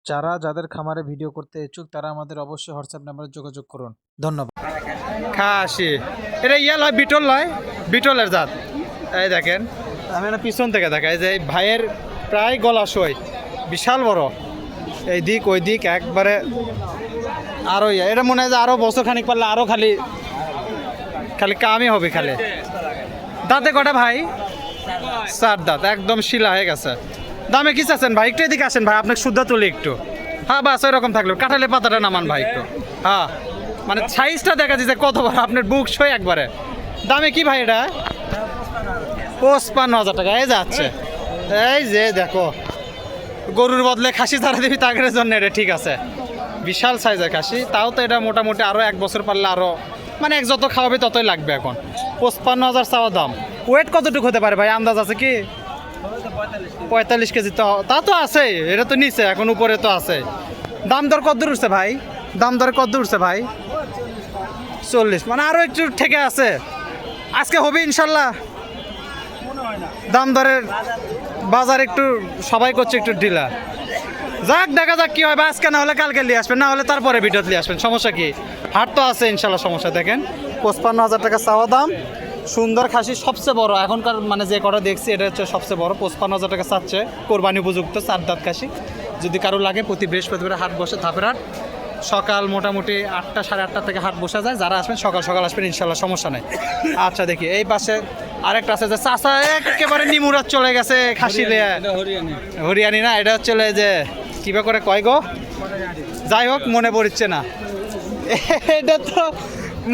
যারা যাদের খামারে ভিডিও করতে ইচ্ছুক তারা আমাদের অবশ্যই হোয়াটসঅ্যাপ নাম্বারে যোগাযোগ করুন। ধন্যবাদ। খাসি এটা ইয়াল হয়, বিটল নয়, বিটলের জাত। এই দেখেন, আমি না পিছন থেকে দেখাই যে ভাইয়ের প্রায় গলা সই, বিশাল বড়, এই দিক ওই দিক একবারে। আরো এটা মনে হয় যে আরো বছর খানিক পারলে আরো খালি খালি কামই হবে খালি। দাঁতে কটা ভাই? 4 দাঁত, একদম শিলা হয়ে গেছে। দামে কি চাচ্ছেন ভাই? একটু এদিকে আসেন ভাই, আপনাকে শুদ্ধ তুলি একটু। হ্যাঁ বাস ওইরকম থাকলো, কাঁঠালে পাতাটা নামান ভাই একটু। হ্যাঁ মানে সাইজটা দেখা যাচ্ছে কত বড়, আপনার বুক সই একবারে। দামে কি ভাই এটা? 55,000 টাকা। এই যাচ্ছে, এই যে দেখো, গরুর বদলে খাসি ছাড়া দিবি তাগের জন্য এটা ঠিক আছে। বিশাল সাইজের খাসি, তাও তো এটা মোটামুটি আরও 1 বছর পারলে আরও মানে এক যত খাওয়াবে ততই লাগবে। এখন 55,000 চাওয়া দাম। ওয়েট কতটুকু হতে পারে ভাই, আন্দাজ আছে কি? 45 কেজি তো তা তো আছে, এটা তো নিচে, এখন উপরে তো আছে। দাম দর কত দূর উঠছে ভাই? দাম দর কত দূর উঠছে ভাই? 40, মানে আরও একটু ঠেকে আছে। আজকে হবে ইনশাল্লাহ। দাম দরের বাজার একটু সবাই করছে একটু ঢিলা। যাক দেখা যাক কি হয়, বা আজকে না হলে কালকে নিয়ে আসবেন, না হলে তারপরে ভিডিও নিয়ে আসবেন, সমস্যা কি? হাট তো আছে ইনশাল্লাহ, সমস্যা। দেখেন 55,000 টাকা চাওয়া দাম। সুন্দর খাসি, সবচেয়ে বড় এখনকার, মানে যে কটা দেখছি এটা হচ্ছে সবচেয়ে বড়। 55,000 টাকা চাচ্ছে, কোরবানি উপযুক্ত 4 দাঁত খাসি। যদি কারো লাগে প্রতি বৃহস্পতিবার হাট বসে, ধাপের হাট। সকাল মোটামুটি 8টা সাড়ে 8টা থেকে হাট বসা যায়। যারা আসবেন সকাল সকাল আসবেন ইনশাল্লাহ, সমস্যা নেই। আচ্ছা দেখি এই পাশে আরেকটা আছে যে চাষা একেবারে নিমুরাত চলে গেছে খাসি লিয়ে। হরিয়ানি না, এটা হচ্ছে যে কিবা করে কয় গো, যাই হোক মনে পড়ছে না। এটা তো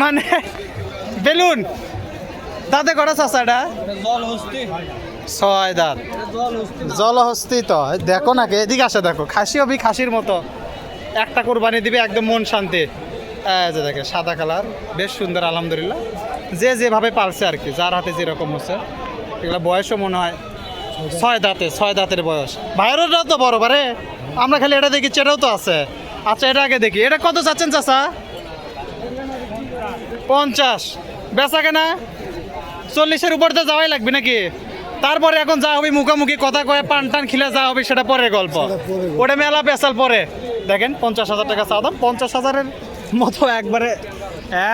মানে বেলুন। দাঁতে কটা চাষা? এটা 6 দাঁত, জলহস্তি। তো দেখো না, এদিকে আসে দেখো, খাসি হবি খাসির মতো। একটা কোরবানি দিবে একদম মন শান্তি। যে দেখে সাদা কালার, বেশ সুন্দর আলহামদুলিল্লাহ। যে যেভাবে পালছে আর কি, যার হাতে যেরকম হচ্ছে। এগুলো বয়সও মনে হয় 6 দাঁতে, 6 দাঁতের বয়স। ভাইয়েরও তো বড় বারে, আমরা খালি এটা দেখি, এটাও তো আছে। আচ্ছা এটা আগে দেখি, এটা কত চাচ্ছেন চাচা? 50। বেচা কেনা 40-এর উপর তো যাওয়াই লাগবে নাকি? তারপরে এখন যা হবে মুখামুখি কথা কয়ে পান টান খিলে যা হবে সেটা পরের গল্প, ওটা মেলা পেশাল পরে। দেখেন 50,000 টাকা চাওয়া দাম। 50,000-এর মতো একবারে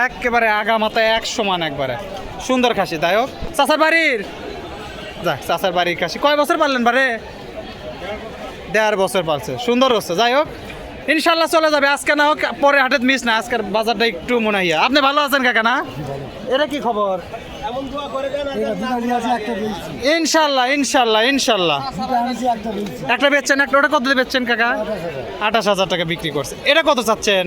একেবারে আগা মাথায় এক সমান একবারে সুন্দর খাসি। তাই হোক চাচার বাড়ির, যাক চাচার বাড়ির খাসি। কয় বছর পারলেন বারে? 1.5 বছর পালছে, সুন্দর হচ্ছে। যাই হোক ইনশাল্লাহ চলে যাবে, আজকে না হোক পরে হাটের মিস না। আজকের বাজারটা একটু মনে হয়। আপনি ভালো আছেন কাকা না? এটা কি খবর? ইনশাল্লাহ ইনশাল্লাহ ইনশাল্লাহ। একটা বেচছেন, একটা ওটা কত বেচছেন কাকা? 28,000 টাকা বিক্রি করছে। এটা কত চাচ্ছেন?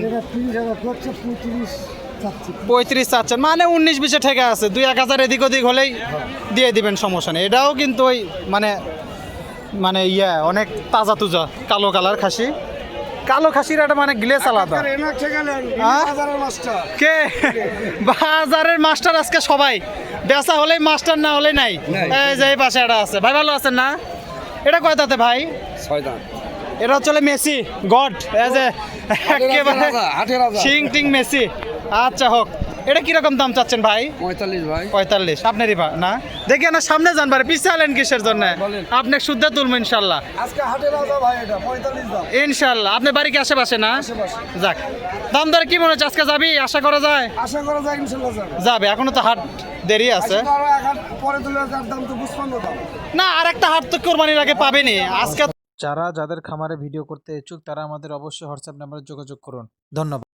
35 চাচ্ছেন, মানে 19-20-এ ঠেকে আছে। 2-1,000 এদিক ওদিক হলেই দিয়ে দিবেন, সমস্যা নেই। এটাও কিন্তু ওই মানে মানে অনেক তাজা তুজা কালো কালার খাসি। কালো খাসির একটা মানে গ্লেস আলাদা। কে বাজারের মাস্টার আজকে সবাই, বেচা হলেই মাস্টার, না হলে নাই। এই যে এই পাশে একটা আছে। ভাই ভালো আছেন না? এটা কয় দাঁতে ভাই? 6 দাঁত। এটা হচ্ছে মেসি গড, এই যে একেবারে সিং টিং মেসি। আচ্ছা হোক, এটা কিরকম দাম চাচ্ছেন ভাই? 45 ভাই। 45 আপনারই না? দেখি না সামনে যান বারে, পিছিয়ে আলেন কিসের জন্য? আপনি শুদ্ধ তুলবো ইনশাল্লাহ। আজকে হাটে রাজা ভাই, এটা 45 দাম ইনশাল্লাহ। আপনি বাড়ি কি আশেপাশে না? যাক, দাম দরে কি মনে হচ্ছে আজকে যাবি? আশা করা যায়? আশা করা যায় ইনশাল্লাহ যাবে। এখনো তো হাট দেরি আছে। পরে তুলে দাম তো 55 দাম না, আর একটা হাট তো কোরবানির আগে পাবেনি আজকে। যারা যাদের খামারে ভিডিও করতে ইচ্ছুক তারা আমাদের অবশ্যই হোয়াটসঅ্যাপ নাম্বারে যোগাযোগ করুন। ধন্যবাদ।